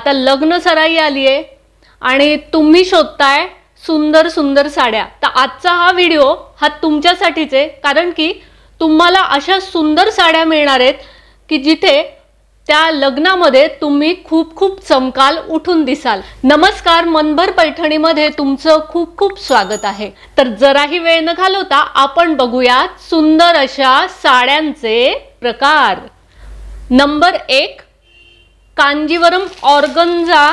आता लग्न सराई आली आहे आणि तुम्ही शोधताय सुंदर सुंदर साड्या, तर आजचा हा व्हिडिओ हा तुमच्यासाठीच आहे, कारण की तुम्हाला अशा सुंदर साड्या मिळणार आहेत की जिथे त्या लग्नामध्ये तुम्ही खूप खूप चमकाल, उठून दिसाल। नमस्कार, मनभर पैठणीमध्ये तुमचं खूप खूप स्वागत आहे। तर जराही वेळ न घालवता आपण बघूया सुंदर अशा साड्यांचे प्रकार। नंबर 1, कांजीवरम ऑर्गन्झा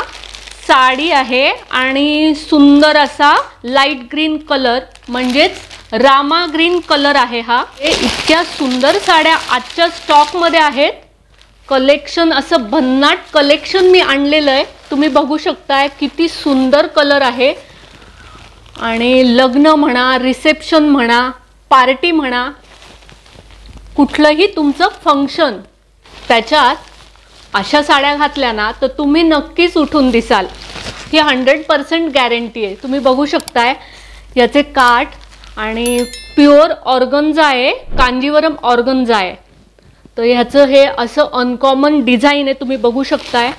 साडी आहे आणि सुंदर असा लाईट ग्रीन कलर म्हणजेच रामा ग्रीन कलर आहे हा। हे इतक्या सुंदर साड्या आजच्या स्टॉक मध्ये आहेत। कलेक्शन असं भन्नाट कलेक्शन मी आणलेलं आहे, तुम्ही बघू शकताय किती सुंदर कलर आहे। आणि लग्न म्हणा, रिसेप्शन म्हणा, पार्टी म्हणा, कुठलंही तुमचं फंक्शन, त्याच्यात अशा साड्या घातल्या ना तर तुम्ही नक्कीच उठून दिसाल, ही 100% गॅरंटी आहे। तुम्ही बघू शकताय याचे काठ आणि प्युअर ऑर्गन्झा आहे, कांजीवरम ऑर्गन्झा आहे। तर ह्याचं हे असं अनकॉमन डिझाइन आहे, तुम्ही बघू शकताय।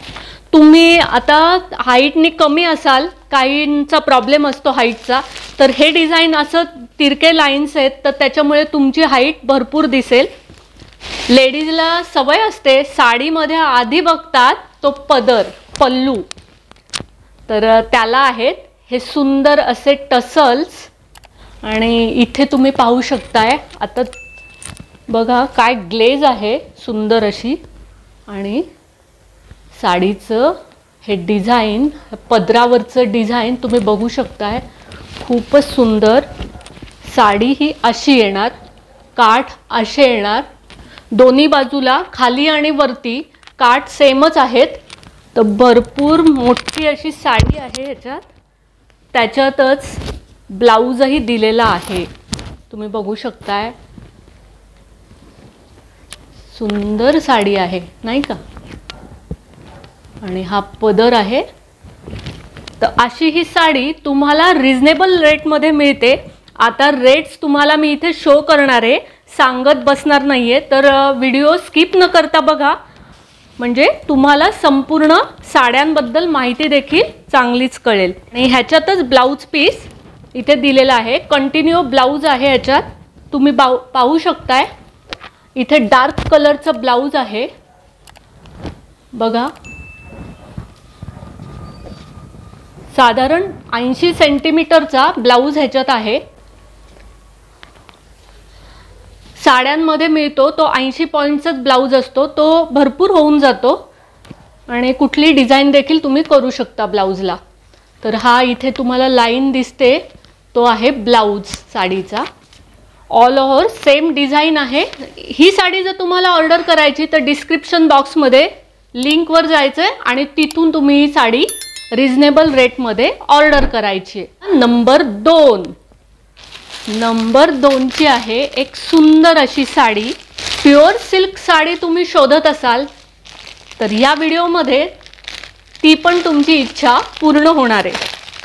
तुम्ही आता हाईटने कमी असाल, काहींचा प्रॉब्लेम असतो हाईटचा, तर हे डिझाइन असं तिरके लाईन्स आहेत तर त्याच्यामुळे तुमची हाईट भरपूर दिसेल। लेडीजला सवय असते साडीमध्ये आधी बघतात तो पदर, पल्लू, तर त्याला आहेत हे सुंदर असे टसल्स। आणि इथे तुम्ही पाहू शकताय, आता बघा काय ग्लेज आहे सुंदर अशी, आणि साडीचं हे डिझाइन, पदरावरचं डिझाइन तुम्ही बघू शकताय, खूपच सुंदर। साडी ही अशी येणार, काठ असे येणार, दोन्ही बाजूला खाली आणि वरती काठ सेमच आहेत। तर भरपूर मोठी अशी साडी आहे ह्याच्यात, त्याच्यातच ब्लाऊजही दिलेला आहे, तुम्ही बघू शकताय। सुंदर साडी आहे नाही का, आणि हा पदर आहे। तर अशी ही साडी तुम्हाला रिजनेबल रेटमध्ये मिळते। आता रेट्स तुम्हाला मी इथे शो करणार आहे, सांगत बसणार नाहीये, तर व्हिडिओ स्किप न करता बघा, म्हणजे तुम्हाला संपूर्ण साड्यांबद्दल माहिती देखील चांगलीच कळेल। आणि ह्याच्यातच ब्लाऊज पीस इथे दिलेला आहे, कंटिन्यू ब्लाऊज आहे ह्याच्यात, तुम्ही पाहू शकताय। इथे डार्क कलरचं ब्लाऊज आहे बघा, साधारण 80 सेंटीमीटरचा ब्लाऊज ह्याच्यात आहे। साड्यांमध्ये मिळतो तो 80 पॉइंटचाच ब्लाऊज असतो, तो भरपूर होऊन जातो आणि कुठली डिझाइन देखील तुम्ही करू शकता ब्लाऊजला। तर हा इथे तुम्हाला लाईन दिसते तो आहे ब्लाऊज साडीचा, ऑल ओव्हर सेम डिझाइन आहे। ही साडी जर तुम्हाला ऑर्डर करायची तर डिस्क्रिप्शन बॉक्समध्ये लिंकवर जायचं आहे आणि तिथून तुम्ही ही साडी रिजनेबल रेटमध्ये ऑर्डर करायची। नंबर 2 ची आहे एक सुंदर अशी साडी, प्युअर सिल्क साडी तुम्ही शोधत असाल तर या व्हिडिओमध्ये ती पण तुमची इच्छा पूर्ण होणार आहे,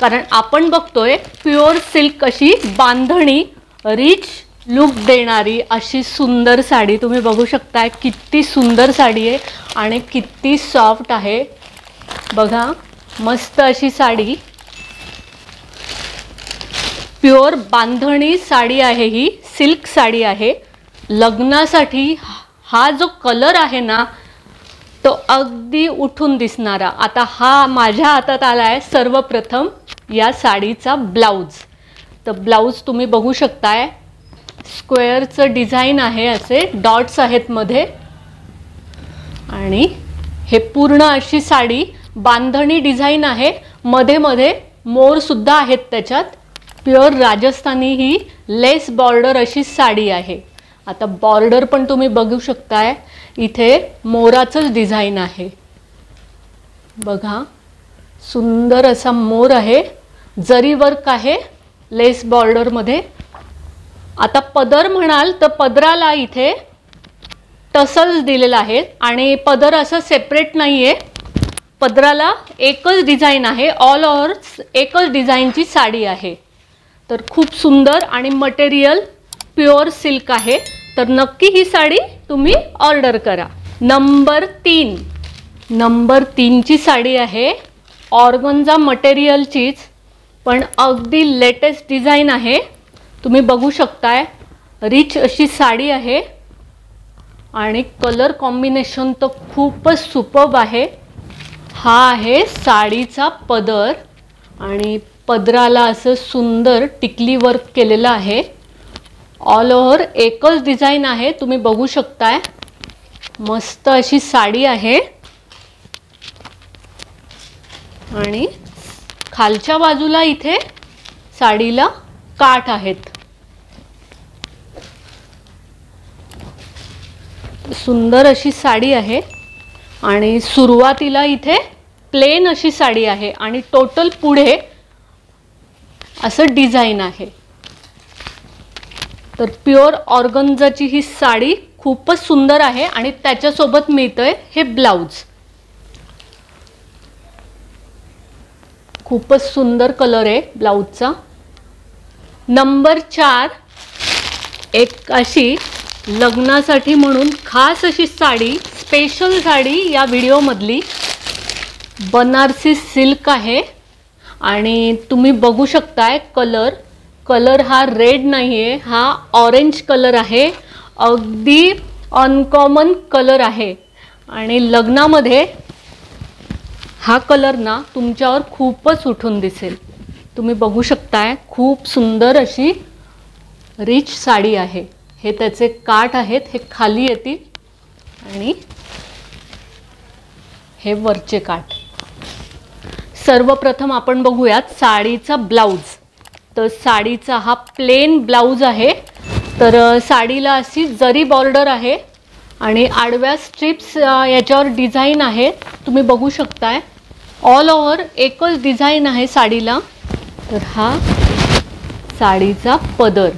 कारण आपण बघतोय प्युअर सिल्क अशी बांधणी, रिच लुक देणारी अशी सुंदर साडी। तुम्ही बघू शकताय किती सुंदर साडी आहे आणि किती सॉफ्ट आहे बघा, मस्त अशी साडी, प्युअर बांधणी साडी आहे, ही सिल्क साडी आहे। लग्नासाठी हा जो कलर आहे ना तो अगदी उठून दिसणारा। आता हा माझ्या हातात आलाय सर्वप्रथम या साडीचा ब्लाऊज। तर ब्लाऊज तुम्ही बघू शकताय, स्क्वेअरचं डिझाइन आहे, असे डॉट्स आहेत मध्ये, आणि हे पूर्ण अशी साडी बांधणी डिझाइन आहे, मध्ये मध्ये मोर सुद्धा आहेत त्याच्यात। प्युअर राजस्थानी ही लेस बॉर्डर अशी साडी आहे। आता बॉर्डर पण तुम्ही बघू शकताय, इथे मोराचंच डिझाइन आहे बघा, सुंदर असा मोर आहे, जरी वर्क आहे लेस बॉर्डर मध्ये। आता पदर म्हणाल तर पदराला इथे टसल्स दिलेला आहे आणि पदर असं सेपरेट नाहीये, पदराला एकच डिझाइन आहे, ऑल ओव्हर एकच डिझाइनची साडी आहे। तर खूप सुंदर आणि मटेरियल प्युअर सिल्क आहे, तर नक्की ही साडी तुम्ही ऑर्डर करा। नंबर 3, नंबर 3 ची साडी आहे, ऑर्गन्झा मटेरियलचीच, पण अगदी लेटेस्ट डिझाइन आहे. तुम्ही बघू शकताय, रिच अशी साडी आहे आणि कलर कॉम्बिनेशन तर खूपच सुपर्ब आहे. हा आहे साडीचा पदर आणि पदराला असं सुंदर टिकली वर्क केलेलं आहे. ऑल ओव्हर एकच डिझाइन आहे, तुम्ही बघू शकताय. मस्त अशी साडी आहे आणि खालच्या बाजूला इथे साडीला काठ आहेत. सुंदर अशी साडी आहे आणि सुरुवातीला इथे प्लेन अशी साडी आहे आणि टोटल पुढे असं डिझाइन आहे. तर प्युअर ऑर्गन्झाची ही साडी खूपच सुंदर आहे आणि त्याच्यासोबत मिळतंय हे ब्लाउज. खूपच सुंदर कलर आहे ब्लाउजचा. नंबर 4 एक अशी लग्नासाठी म्हणून खास अशी साडी, स्पेशल साडी या व्हिडिओमधली. बनारसी सिल्क आहे आणि तुम्ही बघू शकताय कलर हा रेड नाही आहे, हा ऑरेंज कलर आहे. अगदी अनकॉमन कलर आहे आणि लग्नामध्ये हा कलर ना तुमच्यावर खूपच उठून दिसेल. तुम्ही बघू शकताय, खूप सुंदर अशी रिच साडी आहे. हे त्याचे काठ आहेत, हे खाली येतील आणि हे वरचे काठ. सर्वप्रथम आपण बघूयात साडीचा ब्लाउज. तर साडीचा हा प्लेन ब्लाउज आहे. तर साडीला अशी जरी बॉर्डर आहे आणि आडव्या स्ट्रिप्स याच्यावर डिझाइन आहे. तुम्ही बघू शकताय, ऑल ओव्हर एकच डिझाइन आहे साडीला. तर हा साडीचा पदर.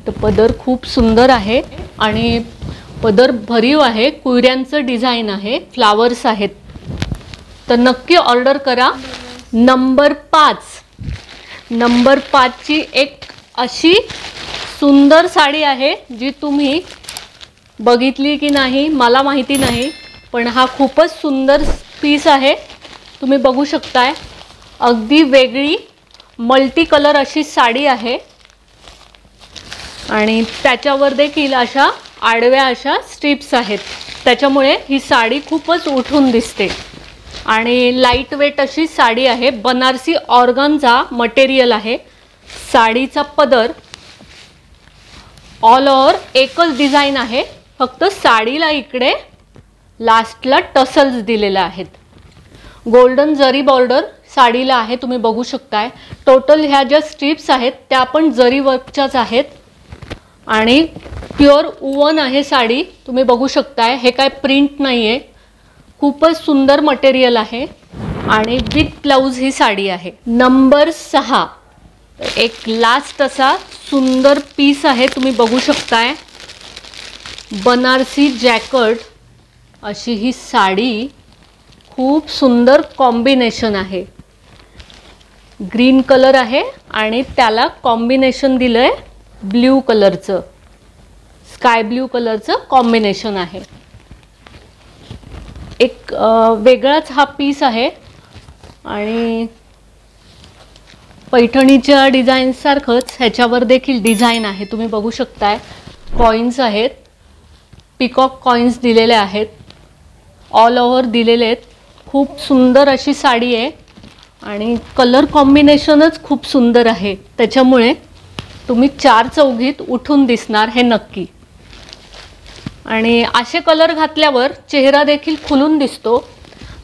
तर पदर खूप सुंदर आहे आणि पदर भरीव आहे, कुयऱ्यांचं डिझाइन आहे, फ्लावर्स आहेत. तर नक्की ऑर्डर करा. नंबर 5 ची एक अशी सुंदर साडी आहे जी तुम्ही बघितली की नाही मला माहिती नाही, पण हा खूपच सुंदर पीस आहे. तुम्ही बघू शकताय, अगदी वेगळी मल्टी कलर अशी साडी आहे आणि त्याच्यावर देखील अशा आडव्या अशा स्ट्रिप्स आहेत. त्याच्यामुळे ही साडी खूपच उठून दिसते आणि लाईट वेट अशी साडी आहे. बनारसी ऑर्गन्झा मटेरियल आहे. साडीचा पदर ऑल ओव्हर एकच डिझाइन आहे, फक्त साडीला इकडे लास्टला टसल्स दिलेले आहेत. गोल्डन जरी बॉर्डर साडीला आहे, तुम्ही बघू शकताय. टोटल ह्या ज्या स्ट्रिप्स आहेत त्या पण जरी वर्कच्याच आहेत आणि प्युअर वूवन आहे साडी. तुम्ही बघू शकताय, हे काय प्रिंट नाही आहे. खूपच सुंदर मटेरियल आहे आणि विथ ब्लाउज ही साडी आहे. नंबर 6 एक लास्ट असा सुंदर पीस आहे. तुम्ही बघू शकताय, बनारसी जॅकेट अशी ही साडी. खूप सुंदर कॉम्बिनेशन आहे. ग्रीन कलर आहे आणि त्याला कॉम्बिनेशन दिलंय ब्ल्यू कलरचं, स्काय ब्ल्यू कलरचं कॉम्बिनेशन आहे. एक वेगळाच हा पीस आहे आणि पैठणीच्या डिझाईन सारखंच ह्याच्यावर देखील डिझाइन आहे. तुम्ही बघू शकताय, कॉइन्स आहेत, पिकॉक कॉइन्स दिलेले आहेत, ऑल ओव्हर दिलेले आहेत. खूप सुंदर अशी साडी आहे आणि कलर कॉम्बिनेशनच खूप सुंदर आहे. त्याच्यामुळे तुम्ही 4 चौघीत उठून दिसणार हे नक्की. आणि असे कलर घातल्यावर चेहरा देखील खुलून दिसतो,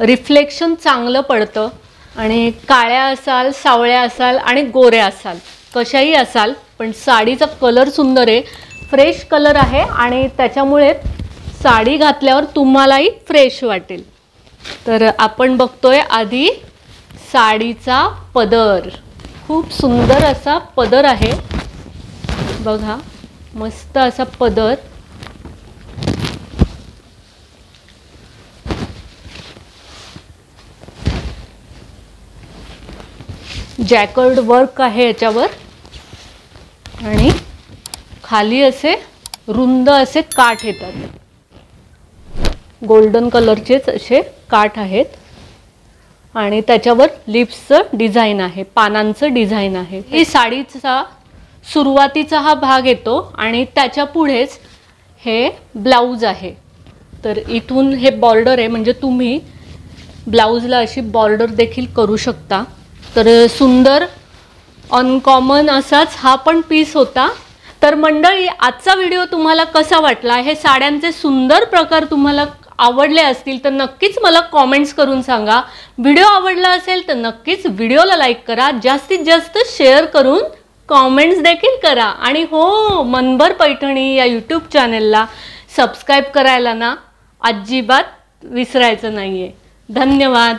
रिफ्लेक्शन चांगलं पडतं. आणि काळ्या असाल, सावळ्या असाल आणि गोऱ्या असाल, कशाही असाल, पण साडीचा कलर सुंदर आहे, फ्रेश कलर आहे आणि त्याच्यामुळे साडी घातल्यावर तुम्हालाही फ्रेश वाटेल. तर आपण बघतोय आधी साडीचा पदर. खूप सुंदर असा पदर आहे बघा, मस्त असा पदर. जॅकर्ड वर्क आहे याच्यावर आणि खाली असे रुंद असे काठ येतात. गोल्डन कलरचेच असे काठ आहेत आणि त्याच्यावर लिप्सचं डिझाईन आहे, पानांचं डिझाईन आहे। ही साडीचा सुरुवातीचा हा भाग येतो आणि त्याच्या पुढेच हे ब्लाउज आहे। तर इथून हे बॉर्डर आहे, म्हणजे तुम्ही ब्लाउजला अशी बॉर्डर देखील करू शकता। तर सुंदर अनकॉमन असाच हा पण पीस होता। तर मंडळी, आजचा व्हिडिओ तुम्हाला कसा वाटला, हे साड्यांचे सुंदर प्रकार तुम्हाला आवडले असतील तर नक्कीच मला कमेंट्स करून सांगा। व्हिडिओ आवडला असेल तर नक्कीच व्हिडिओला लाईक करा, जास्तीत जास्त शेअर करून कमेंट्स देखील करा आणि हो, मनभर पैठणी या यूट्यूब चॅनलला सबस्क्राइब करायला ना अजिबात विसरायचं नाहीये। धन्यवाद।